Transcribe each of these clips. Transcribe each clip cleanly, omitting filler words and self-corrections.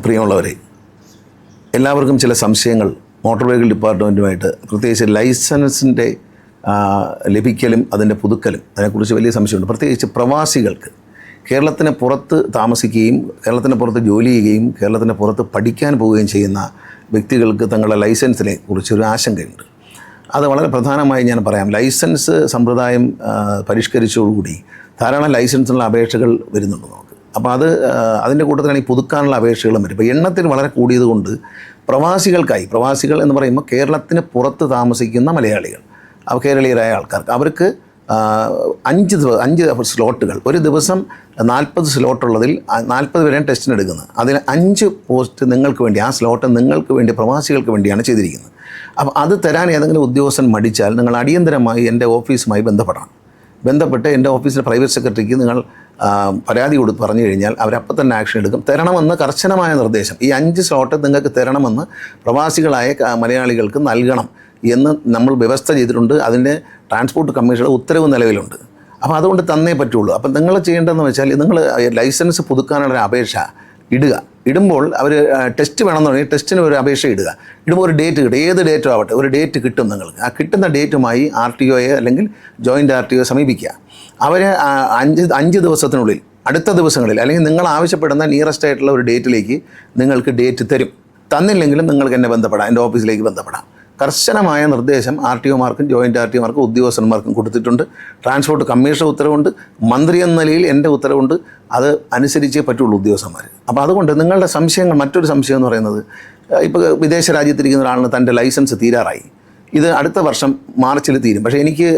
പ്രിയമുള്ളവരെ, എല്ലാവർക്കും ചില സംശയങ്ങൾ മോട്ടോർ വെഹിക്കിൾ ഡിപ്പാർട്ട്മെൻറ്റുമായിട്ട്, പ്രത്യേകിച്ച് ലൈസൻസിൻ്റെ ലഭിക്കലും അതിൻ്റെ പുതുക്കലും അതിനെക്കുറിച്ച് വലിയ സംശയമുണ്ട്. പ്രത്യേകിച്ച് പ്രവാസികൾക്ക് കേരളത്തിന് പുറത്ത് താമസിക്കുകയും കേരളത്തിന് പുറത്ത് ജോലി ചെയ്യുകയും കേരളത്തിന് പുറത്ത് പഠിക്കാൻ പോവുകയും ചെയ്യുന്ന വ്യക്തികൾക്ക് തങ്ങളുടെ ലൈസൻസിനെ കുറിച്ചൊരു ആശങ്കയുണ്ട്. അത് വളരെ പ്രധാനമായി ഞാൻ പറയാം. ലൈസൻസ് സമ്പ്രദായം പരിഷ്കരിച്ചതോടുകൂടി ധാരാളം ലൈസൻസിനുള്ള അപേക്ഷകൾ വരുന്നുണ്ട് നമുക്ക്. അപ്പോൾ അതിൻ്റെ കൂട്ടത്തിലാണ് ഈ പുതുക്കാനുള്ള അപേക്ഷകളും വരും. ഇപ്പോൾ എണ്ണത്തിന് വളരെ കൂടിയത് കൊണ്ട് പ്രവാസികൾ എന്ന് പറയുമ്പോൾ കേരളത്തിന് പുറത്ത് താമസിക്കുന്ന മലയാളികൾ, കേരളീയരായ ആൾക്കാർക്ക്, അവർക്ക് 5 സ്ലോട്ടുകൾ, ഒരു ദിവസം 40 സ്ലോട്ടുള്ളതിൽ 40 പേരെയാണ് ടെസ്റ്റിന് എടുക്കുന്നത്. അതിൽ 5 പോസ്റ്റ് നിങ്ങൾക്ക് വേണ്ടി, ആ സ്ലോട്ട് നിങ്ങൾക്ക് വേണ്ടി, പ്രവാസികൾക്ക് വേണ്ടിയാണ് ചെയ്തിരിക്കുന്നത്. അപ്പോൾ അത് തരാൻ ഏതെങ്കിലും ഉദ്യോഗസ്ഥൻ മടിച്ചാൽ നിങ്ങൾ അടിയന്തരമായി എൻ്റെ ഓഫീസുമായി ബന്ധപ്പെട്ട് എൻ്റെ ഓഫീസിലെ പ്രൈവറ്റ് സെക്രട്ടറിക്ക് നിങ്ങൾ പരാതി പറഞ്ഞു കഴിഞ്ഞാൽ അവരപ്പം തന്നെ ആക്ഷൻ എടുക്കും. തരണമെന്ന് കർശനമായ നിർദ്ദേശം, ഈ 5 സ്ലോട്ട് നിങ്ങൾക്ക് തരണമെന്ന് പ്രവാസികളായ മലയാളികൾക്ക് നൽകണം എന്ന് നമ്മൾ വ്യവസ്ഥ ചെയ്തിട്ടുണ്ട്. അതിൻ്റെ ട്രാൻസ്പോർട്ട് കമ്മീഷണറുടെ ഉത്തരവ് നിലവിലുണ്ട്. അപ്പോൾ അതുകൊണ്ട് തന്നേ പറ്റുള്ളൂ. അപ്പം നിങ്ങൾ ചെയ്യേണ്ടതെന്ന് വെച്ചാൽ, നിങ്ങൾ ലൈസൻസ് പുതുക്കാനുള്ള അപേക്ഷ ഇടുമ്പോൾ അവർ ടെസ്റ്റ് വേണമെന്ന് പറഞ്ഞാൽ ടെസ്റ്റിന് ഒരു അപേക്ഷ ഇടുമ്പോൾ ഒരു ഡേറ്റ് കിട്ടും. ഏത് ഡേറ്റും ആവട്ടെ, ഒരു ഡേറ്റ് കിട്ടും നിങ്ങൾക്ക്. ആ കിട്ടുന്ന ഡേറ്റുമായി RTO അല്ലെങ്കിൽ ജോയിൻ്റ് RTO സമീപിക്കുക. അവർ 5 ദിവസത്തിനുള്ളിൽ, അടുത്ത ദിവസങ്ങളിൽ, അല്ലെങ്കിൽ നിങ്ങൾ ആവശ്യപ്പെടുന്ന നിയറസ്റ്റ് ആയിട്ടുള്ള ഒരു ഡേറ്റിലേക്ക് നിങ്ങൾക്ക് ഡേറ്റ് തരും. തന്നില്ലെങ്കിലും നിങ്ങൾക്ക് എന്നെ ബന്ധപ്പെടാം, എൻ്റെ ഓഫീസിലേക്ക് ബന്ധപ്പെടാം. കർശനമായ നിർദ്ദേശം RTOമാർക്കും ജോയിൻ്റ് RTOമാർക്കും ഉദ്യോഗസ്ഥന്മാർക്കും കൊടുത്തിട്ടുണ്ട്. ട്രാൻസ്പോർട്ട് കമ്മീഷണർ ഉത്തരവുണ്ട്, മന്ത്രി എന്ന നിലയിൽ എൻ്റെ ഉത്തരവുണ്ട്. അത് അനുസരിച്ചേ പറ്റുള്ളൂ ഉദ്യോഗസ്ഥന്മാർ. അപ്പോൾ അതുകൊണ്ട് നിങ്ങളുടെ സംശയങ്ങൾ, മറ്റൊരു സംശയം എന്ന് പറയുന്നത്, ഇപ്പോൾ വിദേശ രാജ്യത്തിരിക്കുന്ന ഒരാളിന് തൻ്റെ ലൈസൻസ് തീരാറായി, ഇത് അടുത്ത വർഷം മാർച്ചിൽ തീരും, പക്ഷേ എനിക്ക്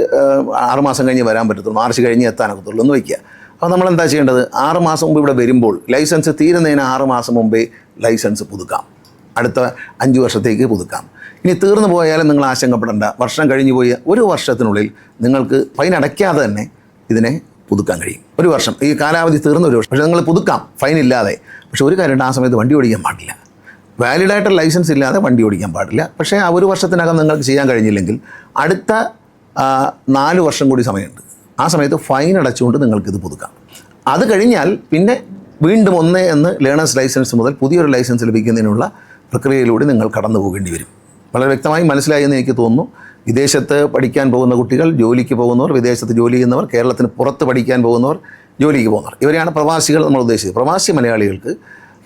6 മാസം കഴിഞ്ഞ് വരാൻ പറ്റത്തുള്ളൂ, മാർച്ച് കഴിഞ്ഞ് എത്താനൊക്കത്തുള്ളൂ എന്ന് വയ്ക്കുക. അപ്പോൾ നമ്മളെന്താ ചെയ്യേണ്ടത്? 6 മാസം മുമ്പ് ഇവിടെ വരുമ്പോൾ ലൈസൻസ് തീരുന്നതിന് 6 മാസം മുമ്പേ ലൈസൻസ് പുതുക്കാം, അടുത്ത 5 വർഷത്തേക്ക് പുതുക്കാം. ഇനി തീർന്നു പോയാലും നിങ്ങൾ ആശങ്കപ്പെടേണ്ട. വർഷം കഴിഞ്ഞു പോയി 1 വർഷത്തിനുള്ളിൽ നിങ്ങൾക്ക് ഫൈൻ അടയ്ക്കാതെ തന്നെ ഇതിനെ പുതുക്കാൻ കഴിയും. 1 വർഷം, ഈ കാലാവധി തീർന്ന 1 വർഷം. പക്ഷേ നിങ്ങൾ പുതുക്കാം ഫൈൻ ഇല്ലാതെ. പക്ഷേ ഒരു കാര്യമുണ്ട്, ആ സമയത്ത് വണ്ടി ഓടിക്കാൻ പാടില്ല. വാലിഡായിട്ട് ലൈസൻസ് ഇല്ലാതെ വണ്ടി ഓടിക്കാൻ പാടില്ല. പക്ഷേ ആ 1 വർഷത്തിനകം നിങ്ങൾക്ക് ചെയ്യാൻ കഴിഞ്ഞില്ലെങ്കിൽ അടുത്ത 4 വർഷം കൂടി സമയമുണ്ട്. ആ സമയത്ത് ഫൈൻ അടച്ചുകൊണ്ട് നിങ്ങൾക്കിത് പുതുക്കാം. അത് കഴിഞ്ഞാൽ പിന്നെ വീണ്ടും 1 എന്ന് ലേണേഴ്സ് ലൈസൻസ് മുതൽ പുതിയൊരു ലൈസൻസ് ലഭിക്കുന്നതിനുള്ള പ്രക്രിയയിലൂടെ നിങ്ങൾ കടന്നു പോകേണ്ടി വരും. വളരെ വ്യക്തമായി മനസ്സിലായി എന്ന് എനിക്ക് തോന്നുന്നു. വിദേശത്ത് പഠിക്കാൻ പോകുന്ന കുട്ടികൾ, ജോലിക്ക് പോകുന്നവർ, വിദേശത്ത് ജോലി ചെയ്യുന്നവർ, കേരളത്തിന് പുറത്ത് പഠിക്കാൻ പോകുന്നവർ, ജോലിക്ക് പോകുന്നവർ, ഇവരെയാണ് പ്രവാസികൾ നമ്മൾ ഉദ്ദേശിച്ചത്. പ്രവാസി മലയാളികൾക്ക്,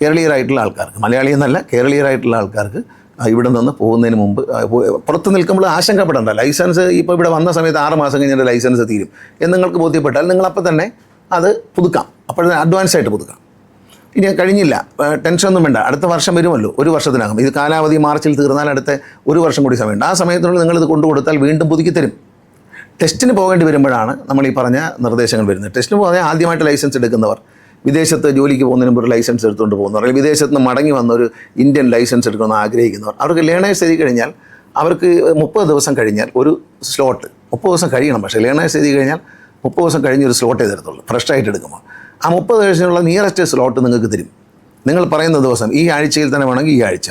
കേരളീയരായിട്ടുള്ള ആൾക്കാർക്ക്, മലയാളി എന്നല്ല കേരളീയരായിട്ടുള്ള ആൾക്കാർക്ക് ഇവിടെ നിന്ന് പോകുന്നതിന് മുമ്പ് പുറത്ത് നിൽക്കുമ്പോൾ ആശങ്കപ്പെടേണ്ട. ലൈസൻസ് ഇപ്പോൾ ഇവിടെ വന്ന സമയത്ത് 6 മാസം കഴിഞ്ഞാൽ ലൈസൻസ് തീരും എന്ന് നിങ്ങൾക്ക് ബോധ്യപ്പെട്ടാൽ നിങ്ങളപ്പോൾ തന്നെ അത് പുതുക്കാം. അപ്പോഴേ അഡ്വാൻസായിട്ട് പുതുക്കാം. ഇനി കഴിഞ്ഞില്ല, ടെൻഷനൊന്നും വേണ്ട, അടുത്ത വർഷം വരുമല്ലോ, 1 വർഷത്തിനകം. ഇത് കാലാവധി മാർച്ചിൽ തീർന്നാൽ അടുത്ത 1 വർഷം കൂടി സമയമുണ്ട്. ആ സമയത്തിനുള്ളിൽ നിങ്ങളിത് കൊണ്ടുകൊടുത്താൽ വീണ്ടും പുതുക്കി തരും. ടെസ്റ്റിന് പോകേണ്ടി വരുമ്പോഴാണ് നമ്മൾ ഈ പറഞ്ഞ നിർദ്ദേശങ്ങൾ വരുന്നത്. ടെസ്റ്റിന് പോകാൻ ആദ്യമായിട്ട് ലൈസൻസ് എടുക്കുന്നവർ, വിദേശത്ത് ജോലിക്ക് പോകുന്നതിന് മുമ്പ് ഒരു ലൈസൻസ് എടുത്തുകൊണ്ട് പോകുന്നവർ, അല്ലെങ്കിൽ വിദേശത്ത് നിന്ന് മടങ്ങി വന്ന ഒരു ഇന്ത്യൻ ലൈസൻസ് എടുക്കണമെന്ന് ആഗ്രഹിക്കുന്നവർ, അവർക്ക് ലേണേഴ്സ് എഴുതി കഴിഞ്ഞാൽ അവർക്ക് 30 ദിവസം കഴിഞ്ഞാൽ ഒരു സ്ലോട്ട്, 30 ദിവസം കഴിയണം. പക്ഷേ ലേണേഴ്സ് എഴുതി കഴിഞ്ഞാൽ 30 ദിവസം കഴിഞ്ഞ് ഒരു സ്ലോട്ട് ചെയ്തെടുത്തുള്ളൂ ഫ്രഷായിട്ട് എടുക്കുമ്പോൾ. ആ 30 ദിവസത്തിനുള്ള നിയറസ്റ്റ് സ്ലോട്ട് നിങ്ങൾക്ക് തരും. നിങ്ങൾ പറയുന്ന ദിവസം, ഈ ആഴ്ചയിൽ തന്നെ വേണമെങ്കിൽ ഈ ആഴ്ച,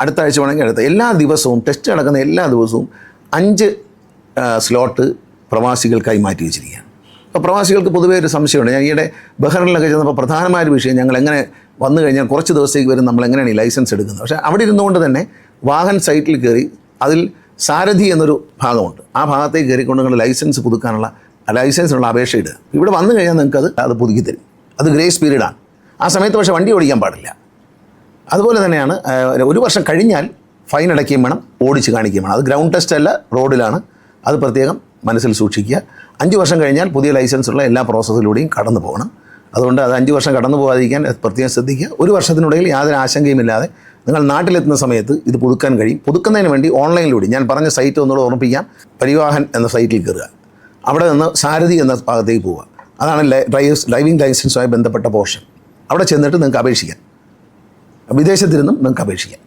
അടുത്ത ആഴ്ച വേണമെങ്കിൽ അടുത്ത, എല്ലാ ദിവസവും ടെസ്റ്റ് നടക്കുന്ന എല്ലാ ദിവസവും 5 സ്ലോട്ട് പ്രവാസികൾക്കായി മാറ്റി വെച്ചിരിക്കുകയാണ്. അപ്പോൾ പ്രവാസികൾക്ക് പൊതുവേ ഒരു സംശയമുണ്ട്. ഞാൻ ഈയിടെ ബഹ്റിനിലൊക്കെ ചെന്നപ്പോൾ പ്രധാനമായൊരു വിഷയം, ഞങ്ങൾ എങ്ങനെ വന്നു കഴിഞ്ഞാൽ കുറച്ച് ദിവസത്തേക്ക് വരും, നമ്മൾ എങ്ങനെയാണ് ഈ ലൈസൻസ് എടുക്കുന്നത്. പക്ഷേ അവിടെ ഇരുന്നുകൊണ്ട് തന്നെ വാഹൻ സൈറ്റിൽ കയറി, അതിൽ സാരഥി എന്നൊരു ഭാഗമുണ്ട്, ആ ഭാഗത്തേക്ക് കയറിക്കൊണ്ട് നിങ്ങൾ ലൈസൻസ് പുതുക്കാനുള്ള ലൈസൻസിനുള്ള അപേക്ഷ ഇടുക. ഇവിടെ വന്നു കഴിഞ്ഞാൽ നിങ്ങൾക്ക് അത് പുതുക്കി തരും. അത് ഗ്രേസ് പീരീഡാണ്. ആ സമയത്ത് പക്ഷേ വണ്ടി ഓടിക്കാൻ പാടില്ല. അതുപോലെ തന്നെയാണ് 1 വർഷം കഴിഞ്ഞാൽ ഫൈൻ അടയ്ക്കുകയും വേണം, ഓടിച്ച് കാണിക്കുകയും വേണം. അത് ഗ്രൗണ്ട് ടെസ്റ്റ് അല്ല, റോഡിലാണ്. അത് പ്രത്യേകം മനസ്സിൽ സൂക്ഷിക്കുക. 5 വർഷം കഴിഞ്ഞാൽ പുതിയ ലൈസൻസുള്ള എല്ലാ പ്രോസസ്സിലൂടെയും കടന്നു പോകണം. അതുകൊണ്ട് അത് 5 വർഷം കടന്നു പോകാതിരിക്കാൻ പ്രത്യേകം ശ്രദ്ധിക്കുക. 1 വർഷത്തിനിടയിൽ യാതൊരു ആശങ്കയുമില്ലാതെ നിങ്ങൾ നാട്ടിലെത്തുന്ന സമയത്ത് ഇത് പുതുക്കാൻ കഴിയും. പുതുക്കുന്നതിന് വേണ്ടി ഓൺലൈനിലൂടെ, ഞാൻ പറഞ്ഞ സൈറ്റ് ഒന്നുകൂടെ ഓർമ്മിപ്പിക്കാം, പരിവാഹൻ എന്ന സൈറ്റിൽ കയറുക. അവിടെ നിന്ന് സാരഥി എന്ന ഭാഗത്തേക്ക് പോവുക. അതാണ് ഡ്രൈവിംഗ് ലൈസൻസുമായി ബന്ധപ്പെട്ട പോർഷൻ. അവിടെ ചെന്നിട്ട് നിങ്ങൾക്ക് അപേക്ഷിക്കാം. വിദേശത്തിരുന്നും നിങ്ങൾക്ക് അപേക്ഷിക്കാം.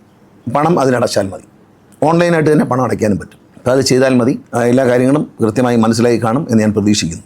പണം അതിനടച്ചാൽ മതി. ഓൺലൈനായിട്ട് തന്നെ പണം അടയ്ക്കാനും പറ്റും. അപ്പോൾ അത് ചെയ്താൽ മതി. എല്ലാ കാര്യങ്ങളും കൃത്യമായി മനസ്സിലായി കാണും എന്ന് ഞാൻ പ്രതീക്ഷിക്കുന്നു.